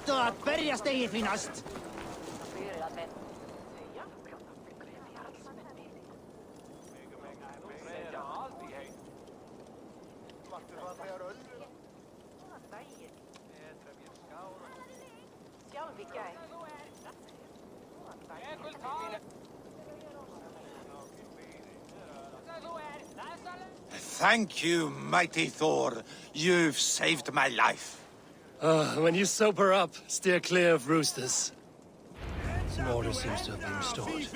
Tahtoa berjast ei finnast. Thank you, mighty Thor. You've saved my life. When you sober up, steer clear of roosters. Some order seems to have been restored.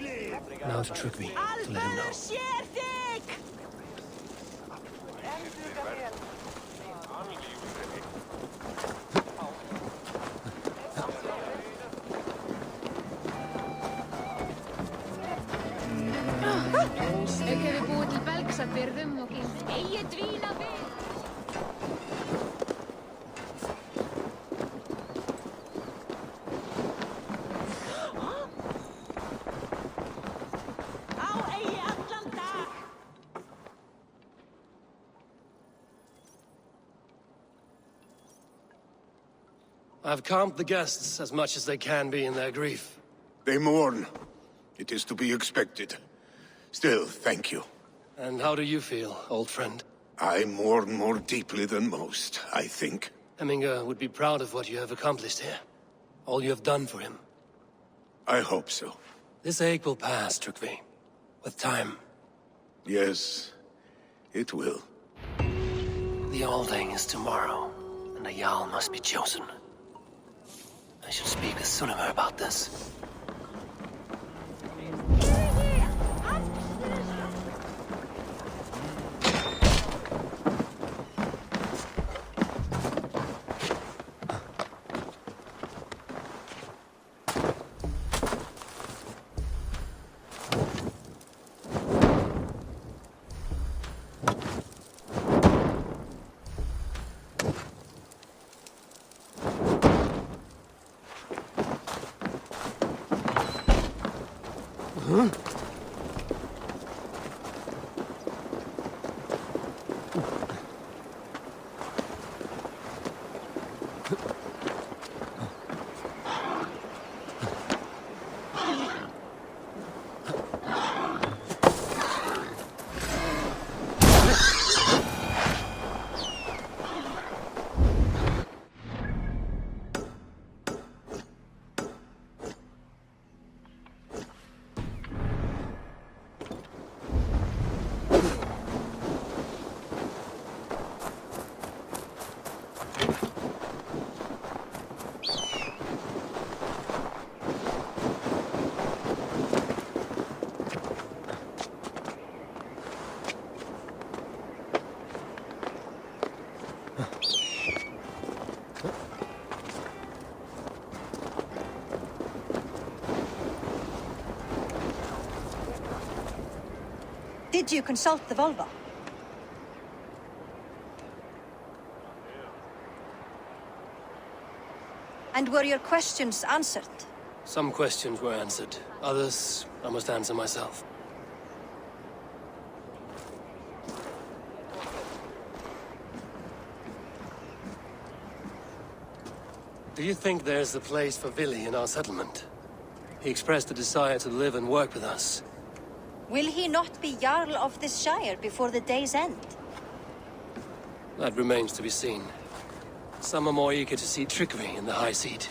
Now to trick me, to let him know. Kävi puhutil pälksat weer rõmmukin. Ei et viina veel. Au ei Atlanta! I've calmed the guests as much as they can be in their grief. They mourn. It is to be expected. Still, thank you. And how do you feel, old friend? I mourn more deeply than most, I think. Hemminger would be proud of what you have accomplished here. All you have done for him. I hope so. This ache will pass, Trygve. With time. Yes, it will. The Alding is tomorrow, and a Jarl must be chosen. I should speak with Sunnema about this. Did you consult the Volva? And were your questions answered? Some questions were answered. Others, I must answer myself. Do you think there's a place for Vili in our settlement? He expressed a desire to live and work with us. Will he not be Jarl of this Shire before the day's end? That remains to be seen. Some are more eager to see Trygve in the high seat.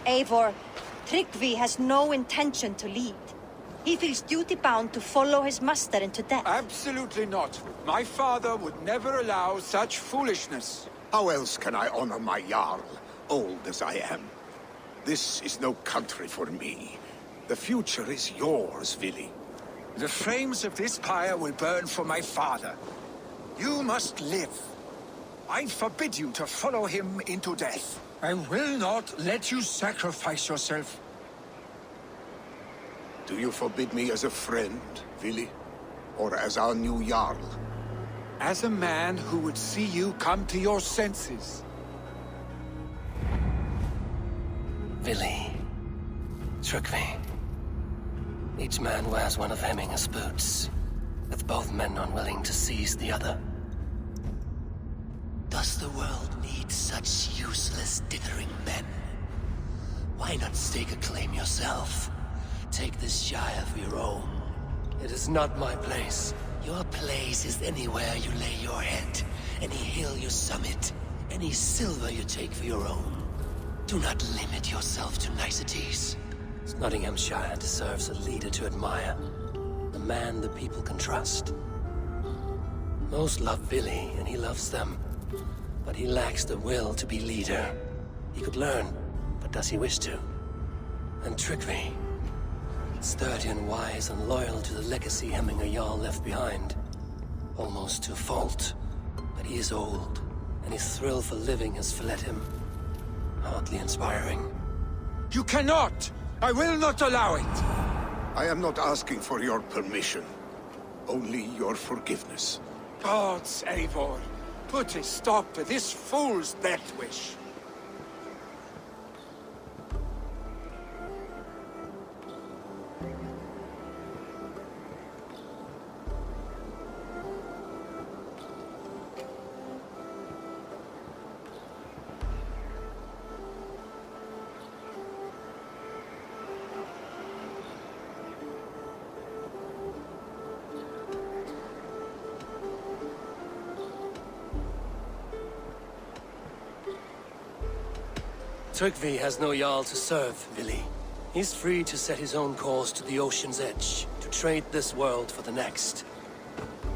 Eivor, Trygve has no intention to lead. He feels duty-bound to follow his master into death. Absolutely not. My father would never allow such foolishness. How else can I honor my Jarl, old as I am? This is no country for me. The future is yours, Vili. The flames of this pyre will burn for my father. You must live. I forbid you to follow him into death. I will not let you sacrifice yourself. Do you forbid me as a friend, Vili? Or as our new Jarl? As a man who would see you come to your senses. Vili. Trygve. Each man wears one of Hemminger's boots, with both men unwilling to seize the other. Does the world need such useless, dithering men? Why not stake a claim yourself? Take this Shire for your own. It is not my place. Your place is anywhere you lay your head, any hill you summit, any silver you take for your own. Do not limit yourself to niceties. Nottinghamshire deserves a leader to admire. A man the people can trust. Most love Billy, and he loves them. But he lacks the will to be leader. He could learn, but does he wish to? And Trygve. Sturdy and wise and loyal to the legacy Hemminger Jarl left behind. Almost to a fault. But he is old, and his thrill for living has fled him. Hardly inspiring. You cannot! I will not allow it! I am not asking for your permission. Only your forgiveness. Gods, Eivor, put a stop to this fool's death wish. Trygve has no Jarl to serve, Vili. He's free to set his own course to the ocean's edge, to trade this world for the next.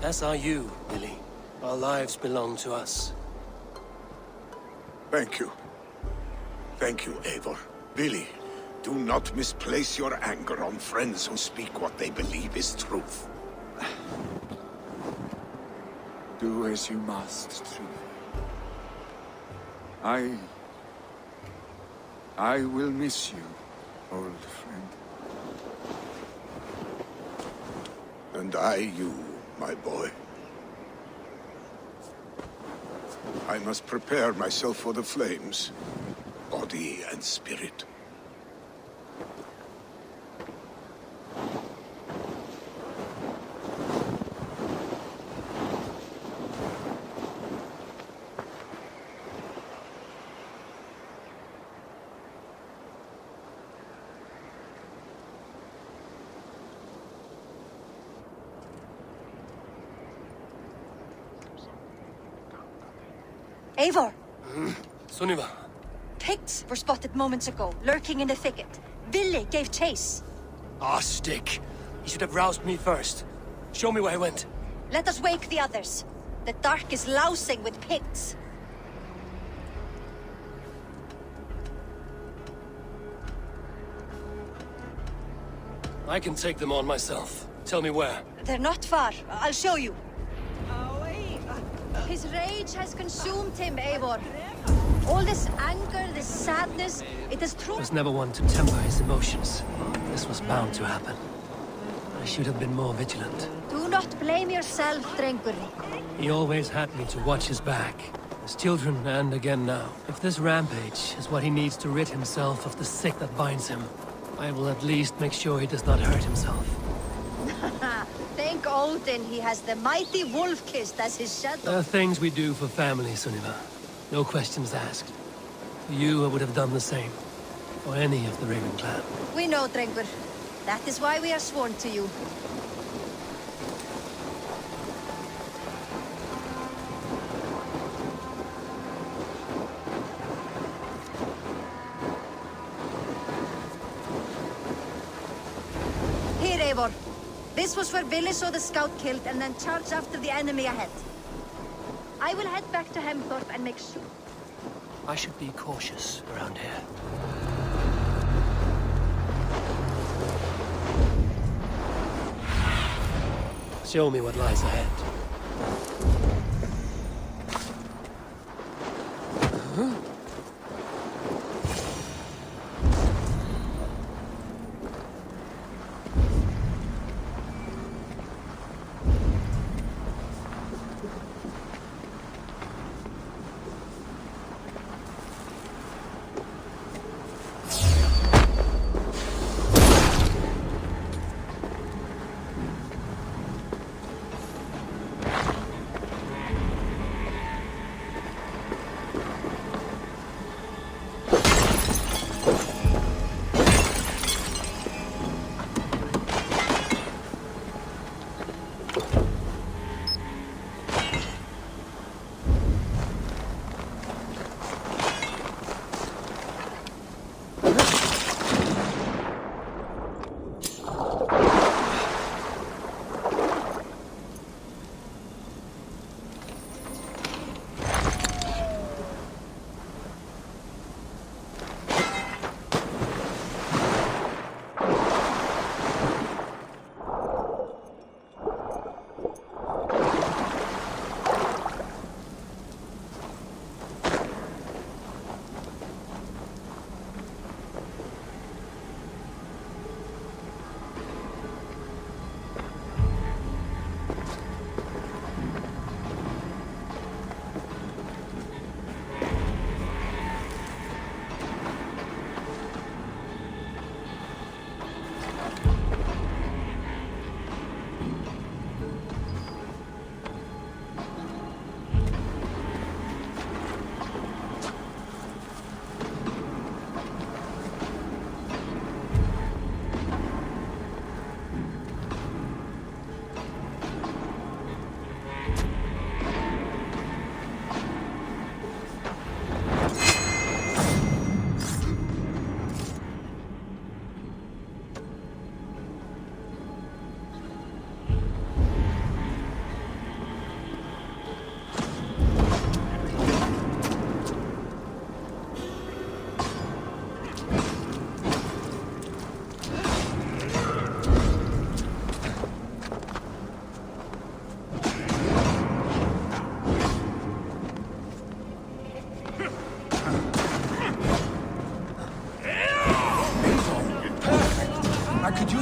As are you, Vili. Our lives belong to us. Thank you. Thank you, Eivor. Billy, do not misplace your anger on friends who speak what they believe is truth. Do as you must, Trygve. I will miss you, old friend. And I you, my boy. I must prepare myself for the flames, body and spirit. Eivor! Sunniva. Picts were spotted moments ago, lurking in the thicket. Vili gave chase. Ah, stick. He should have roused me first. Show me where he went. Let us wake the others. The dark is lousing with Picts. I can take them on myself. Tell me where. They're not far. I'll show you. His rage has consumed him, Eivor. All this anger, this sadness, it is true. I was never one to temper his emotions. This was bound to happen. I should have been more vigilant. Do not blame yourself, Drengur. He always had me to watch his back. As children, and again now. If this rampage is what he needs to rid himself of the sick that binds him, I will at least make sure he does not hurt himself. Thank Odin he has the mighty Wolf-Kissed as his shadow. There are things we do for family, Sunniva. No questions asked. For you, I would have done the same. For any of the Raven clan. We know, Drengur. That is why we are sworn to you. Here, Eivor. This was where Vili saw the scout killed and then charged after the enemy ahead. I will head back to Hemthorpe and make sure. I should be cautious around here. Show me what lies ahead.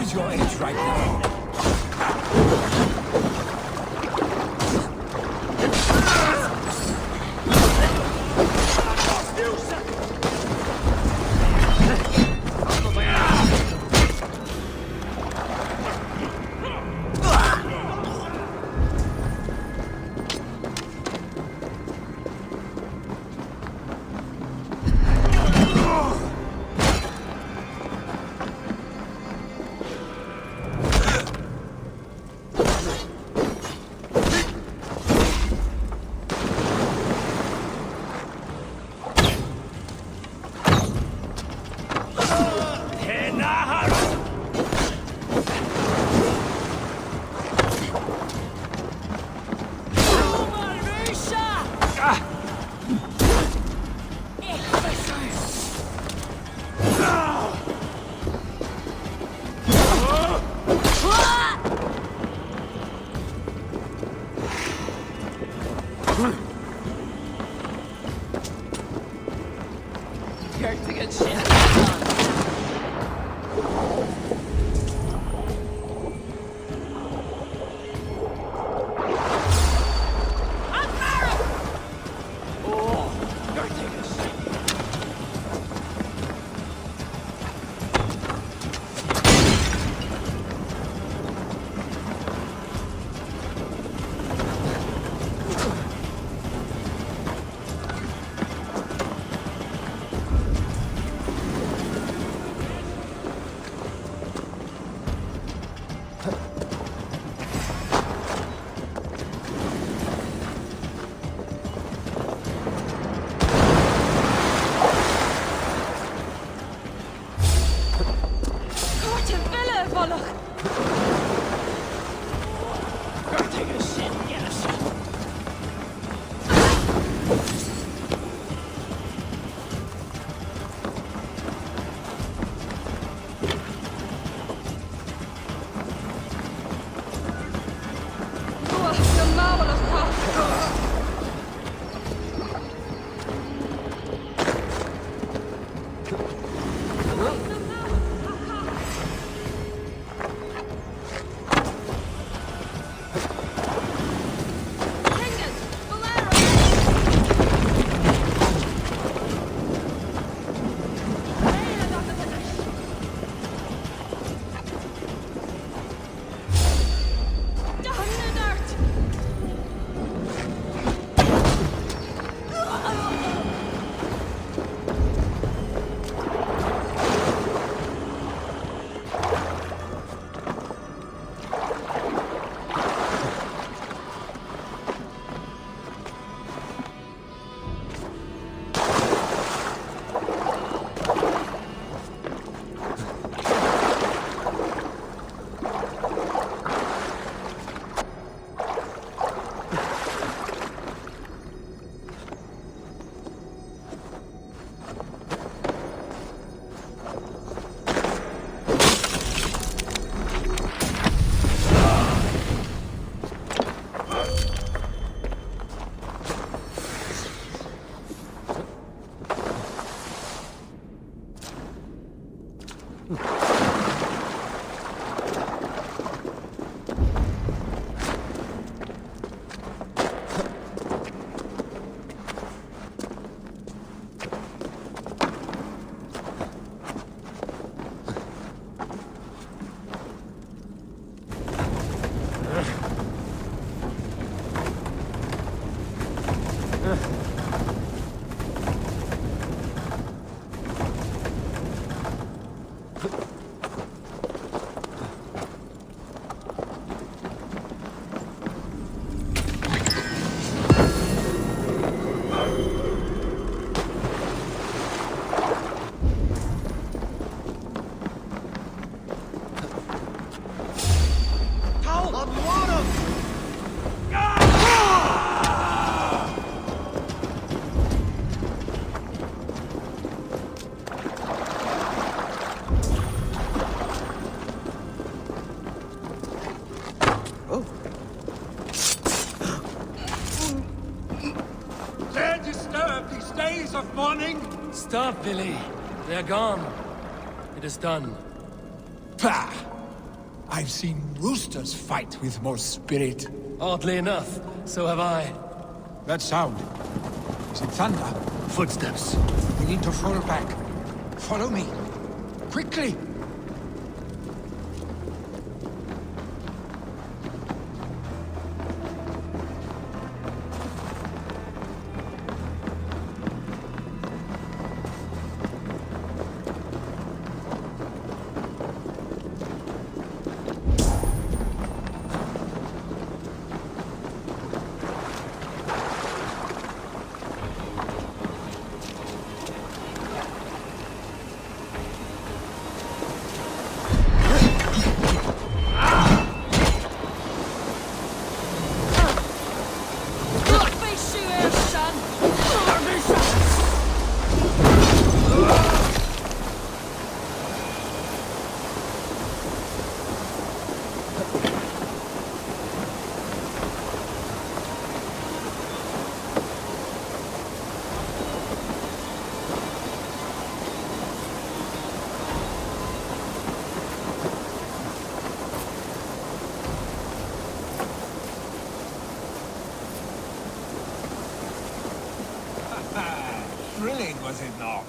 is your age right now? Stop, Billy. They're gone. It is done. Pah! I've seen roosters fight with more spirit. Oddly enough, so have I. That sound. Is it thunder? Footsteps. We need to fall back. Follow me. Quickly! Thrilling, was it not?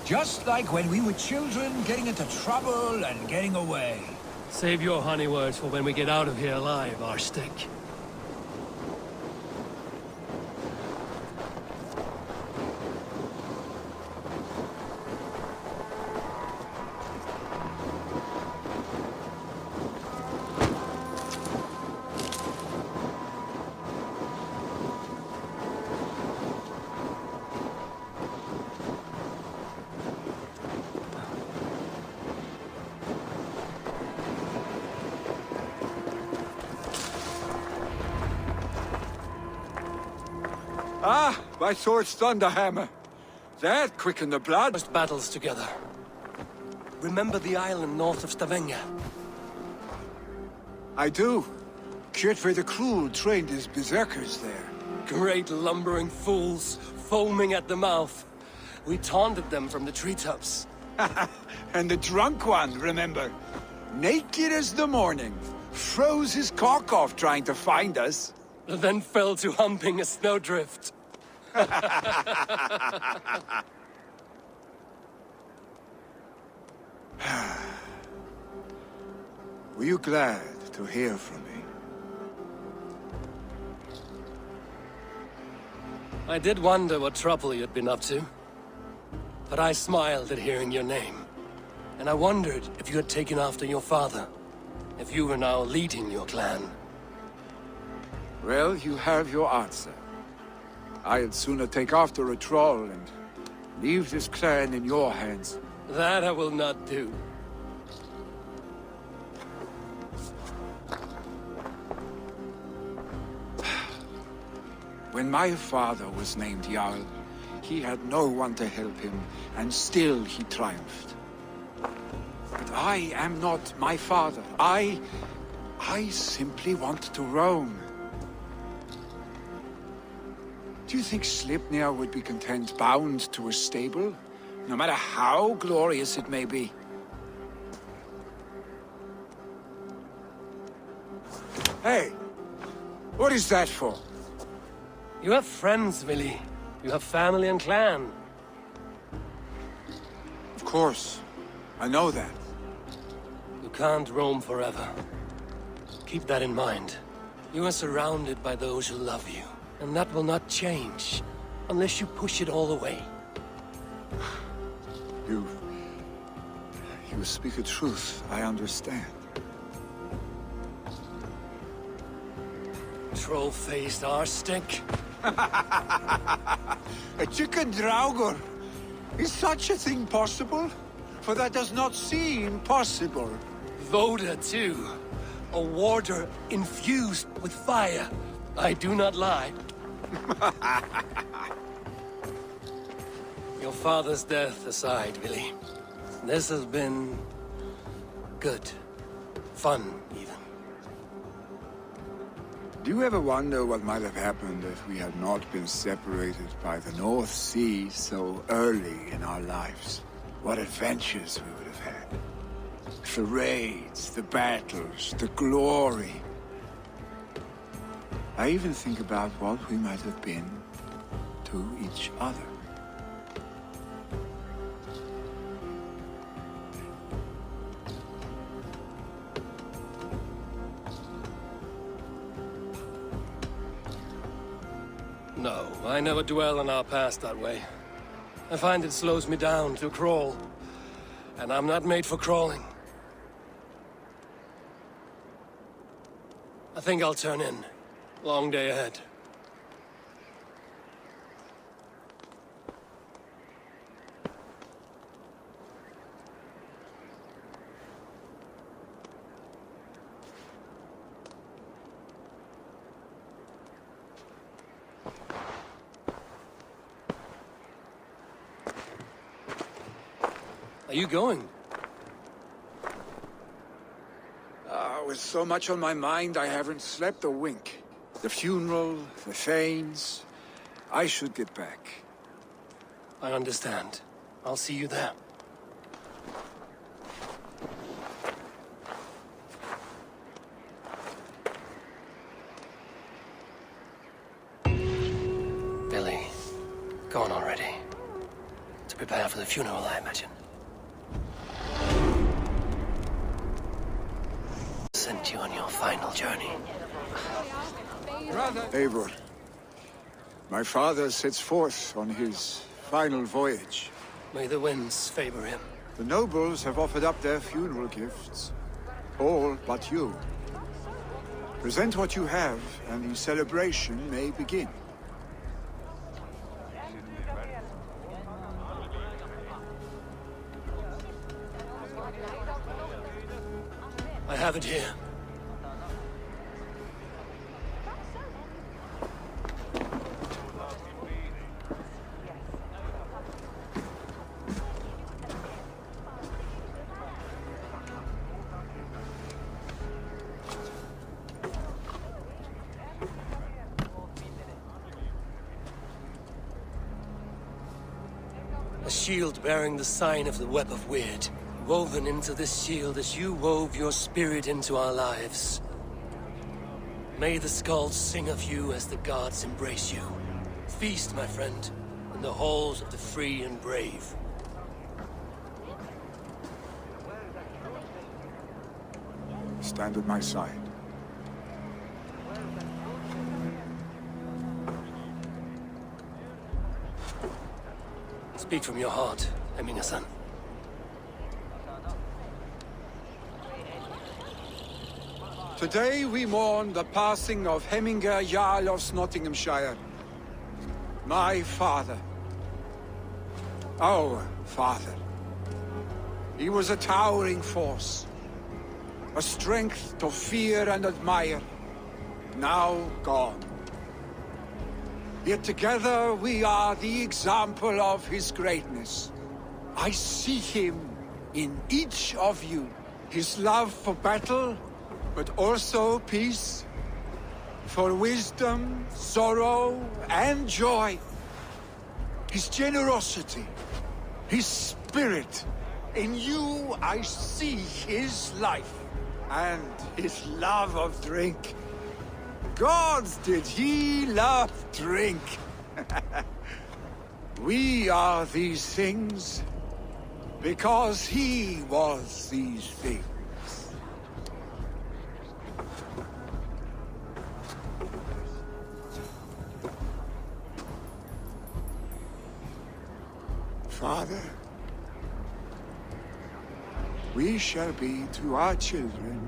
Just like when we were children, getting into trouble and getting away. Save your honey words for when we get out of here alive, Arstick. Ah, my sword's thunderhammer. That quickened the blood. First battles together. Remember the island north of Stavanger? I do. Kjotve the Cruel trained his berserkers there. Great lumbering fools, foaming at the mouth. We taunted them from the treetops. And the drunk one, remember? Naked as the morning. Froze his cock off trying to find us. Then fell to humping a snowdrift. Were you glad to hear from me? I did wonder what trouble you'd been up to. But I smiled at hearing your name. And I wondered if you had taken after your father. If you were now leading your clan. Well, you have your answer. I'd sooner take after a troll and leave this clan in your hands. That I will not do. When my father was named Jarl, he had no one to help him, and still he triumphed. But I am not my father. I simply want to roam. Do you think Sleipnir would be content bound to a stable? No matter how glorious it may be? Hey! What is that for? You have friends, Willy. You have family and clan. Of course. I know that. You can't roam forever. Keep that in mind. You are surrounded by those who love you. And that will not change, unless you push it all away. You speak the truth, I understand. Troll-faced arstick. A chicken draugr! Is such a thing possible? For that does not seem possible. Voda, too. A warder infused with fire. I do not lie. Your father's death aside, Willy. This has been... good. Fun, even. Do you ever wonder what might have happened if we had not been separated by the North Sea so early in our lives? What adventures we would have had. parades, the battles, the glory. I even think about what we might have been to each other. No, I never dwell on our past that way. I find it slows me down to crawl. And I'm not made for crawling. I think I'll turn in. Long day ahead. Are you going? With so much on my mind, I haven't slept a wink. The funeral, the Thanes. I should get back. I understand. I'll see you there. Billy, go on already. To prepare for the funeral, I imagine. Sent you on your final journey. Eivor, my father sets forth on his final voyage. May the winds favor him. The nobles have offered up their funeral gifts. All but you. Present what you have, and the celebration may begin. I have it here. A shield bearing the sign of the Web of Weird. Woven into this shield as you wove your spirit into our lives. May the skulls sing of you as the gods embrace you. Feast, my friend, in the halls of the free and brave. Stand at my side. Speak from your heart, Emina-san. Today we mourn the passing of Hemminger Jarl of Nottinghamshire. My father. Our father. He was a towering force. A strength to fear and admire. Now gone. Yet together we are the example of his greatness. I see him in each of you. His love for battle, but also peace, for wisdom, sorrow, and joy. His generosity, his spirit. In you I see his life, and his love of drink. Gods, did he love drink! We are these things, because he was these things. Father, we shall be to our children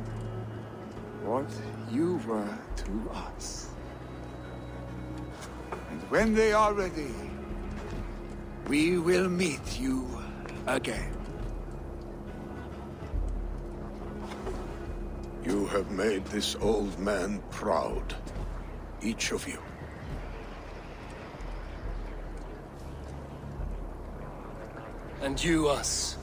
what you were to us. And when they are ready, we will meet you again. You have made this old man proud. Each of you. And you us.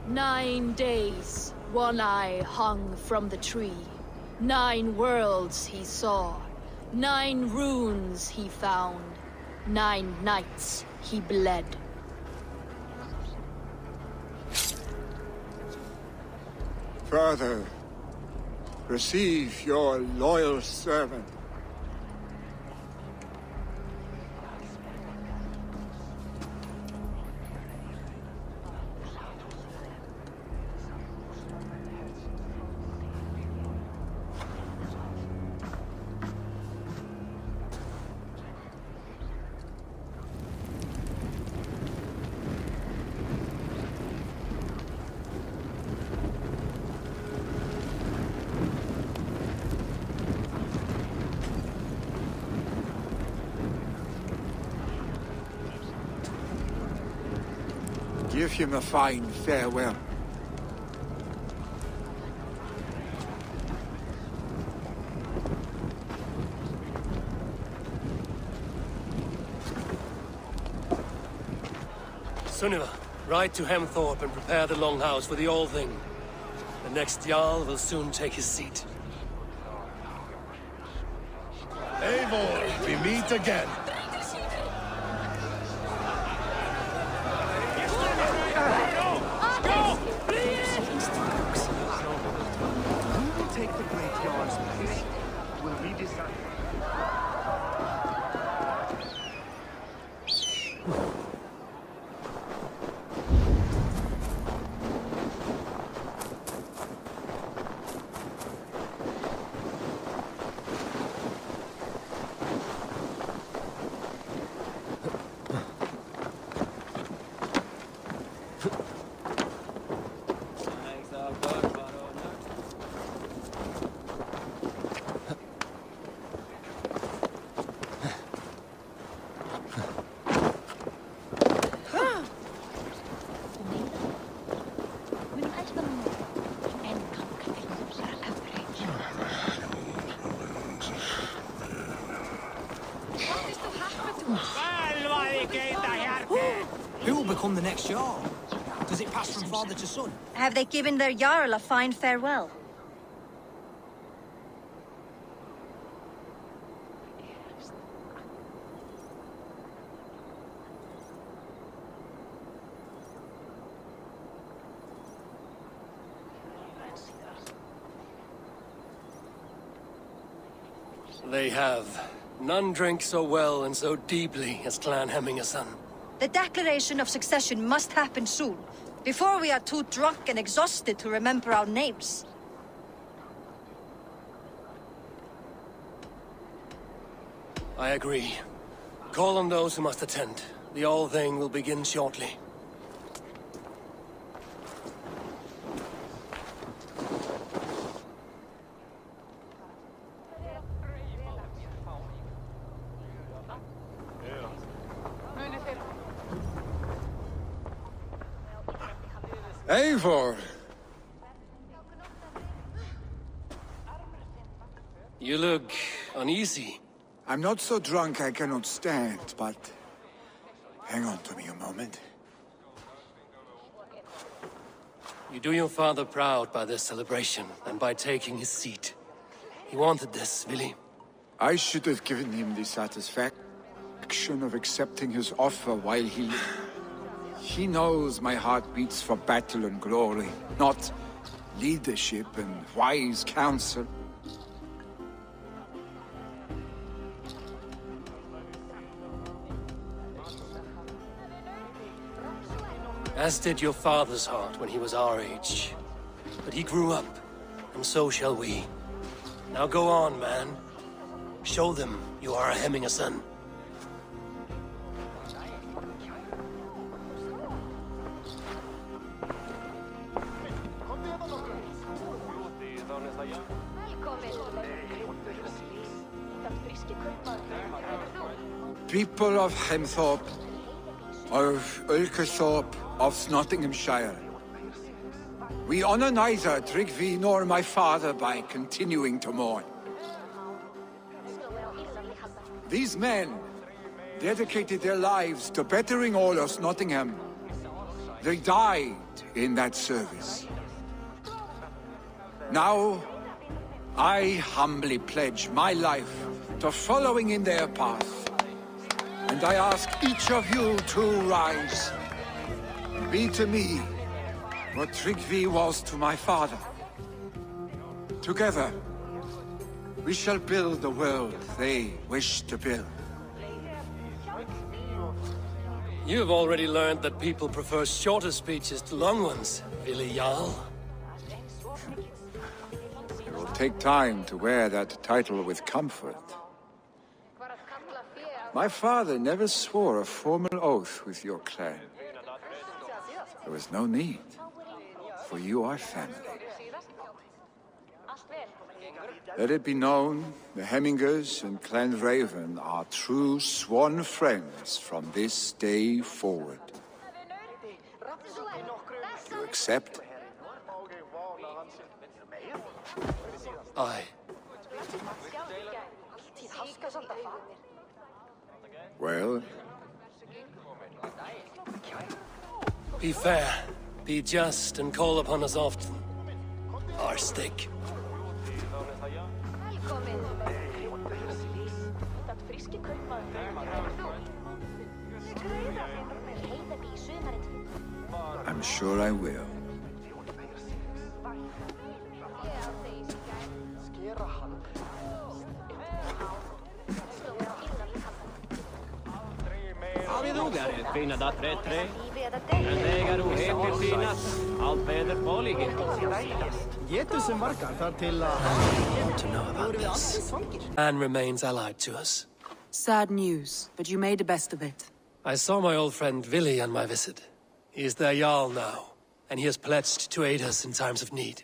9 days, One Eye hung from the tree. 9 worlds he saw. 9 runes he found. 9 nights he bled. Father, receive your loyal servant. Give him a fine farewell. Sunniva, ride to Hemthorpe and prepare the Longhouse for the All-Thing. The next Jarl will soon take his seat. Eivor, we meet again. Who will take the Great Jarl's place? Will we decide? Who will become the next Jarl? Does it pass from father to son? Have they given their Jarl a fine farewell? They have. None drink so well and so deeply as Clan Hemmingason. The declaration of succession must happen soon, before we are too drunk and exhausted to remember our names. I agree. Call on those who must attend. The All-Thing will begin shortly. Eivor! You look uneasy. I'm not so drunk I cannot stand, but hang on to me a moment. You do your father proud by this celebration and by taking his seat. He wanted this, Willi. I should have given him the satisfaction of accepting his offer while he knows my heart beats for battle and glory, not leadership and wise counsel. As did your father's heart when he was our age. But he grew up, and so shall we. Now go on, man. Show them you are a Hemmingason. People of Hemthorpe, of Ulkerthorpe, of Nottinghamshire. We honor neither Tryggvi nor my father by continuing to mourn. These men dedicated their lives to bettering all of Nottingham. They died in that service. Now, I humbly pledge my life to following in their path. And I ask each of you to rise. Be to me what Tryggvi was to my father. Together, we shall build the world they wish to build. You've already learned that people prefer shorter speeches to long ones, Billy Jarl. It will take time to wear that title with comfort. My father never swore a formal oath with your clan. There was no need, for you are family. Let it be known, the Hemmingers and Clan Raven are true sworn friends from this day forward. You accept? Aye. Well, Be fair, be just, and call upon us often. Arstig. I'm sure I will. To know about this. Man remains allied to us. Sad news, but you made the best of it. I saw my old friend Willi on my visit. He is their Jarl now, and he has pledged to aid us in times of need.